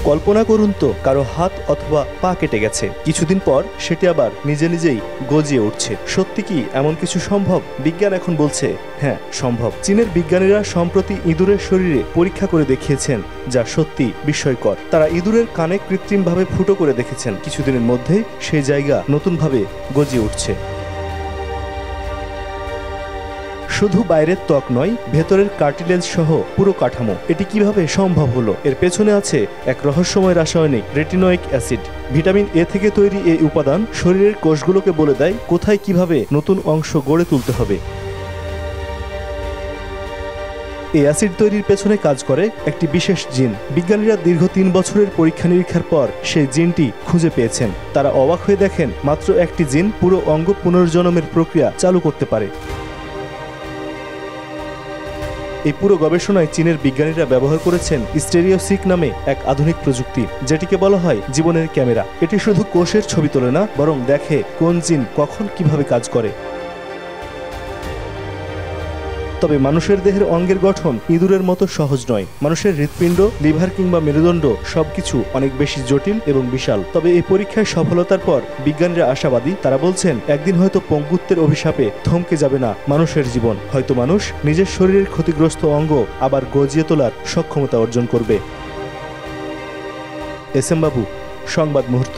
কল্পনা করুন তো কারো হাত অথবা পা কেটে গেছে, কিছুদিন পর সেটি আবার নিজে নিজেই গজিয়ে উঠছে। সত্যি কি এমন কিছু সম্ভব? বিজ্ঞান এখন বলছে হ্যাঁ, সম্ভব। চীনের বিজ্ঞানীরা সম্প্রতি ইঁদুরের শরীরে পরীক্ষা করে দেখিয়েছেন, যা সত্যি বিস্ময়কর। তারা ইঁদুরের কানে কৃত্রিমভাবে ফুটো করে দেখেছেন, কিছুদিনের মধ্যেই সেই জায়গা নতুনভাবে গজিয়ে উঠছে। শুধু বাইরের ত্বক নয়, ভেতরের কার্টিলেজ সহ পুরো কাঠামো। এটি কিভাবে সম্ভব হলো? এর পেছনে আছে এক রহস্যময় রাসায়নিক রেটিনোয়িক অ্যাসিড। ভিটামিন এ থেকে তৈরি এই উপাদান শরীরের কোষগুলোকে বলে দেয় কোথায় কিভাবে নতুন অংশ গড়ে তুলতে হবে। এই অ্যাসিড তৈরির পেছনে কাজ করে একটি বিশেষ জিন। বিজ্ঞানীরা দীর্ঘ 3 বছরের পরীক্ষা নিরীক্ষার পর সেই জিনটি খুঁজে পেয়েছেন। তারা অবাক হয়ে দেখেন মাত্র একটি জিন পুরো অঙ্গ পুনর্জন্মের প্রক্রিয়া চালু করতে পারে। এই পুরো গবেষণায় চীনের বিজ্ঞানীরা ব্যবহার করেছেন স্টেরিওসিক নামে এক আধুনিক প্রযুক্তি, যেটিকে বলা হয় জীবনের ক্যামেরা। এটি শুধু কোষের ছবি তোলে না, বরং দেখে কোন জিন কখন কিভাবে কাজ করে। তবে মানুষের দেহের অঙ্গের গঠন ইঁদুরের মতো সহজ নয়। মানুষের হৃৎপিণ্ড, লিভার কিংবা মেরুদণ্ড সবকিছু অনেক বেশি জটিল এবং বিশাল। তবে এই পরীক্ষায় সফলতার পর বিজ্ঞানীরা আশাবাদী। তারা বলছেন একদিন হয়তো পঙ্গুত্বের অভিশাপে থমকে যাবে না মানুষের জীবন। হয়তো মানুষ নিজের শরীরের ক্ষতিগ্রস্ত অঙ্গ আবার গজিয়ে তোলার সক্ষমতা অর্জন করবে। এস এম বাবু, সংবাদ মুহূর্ত।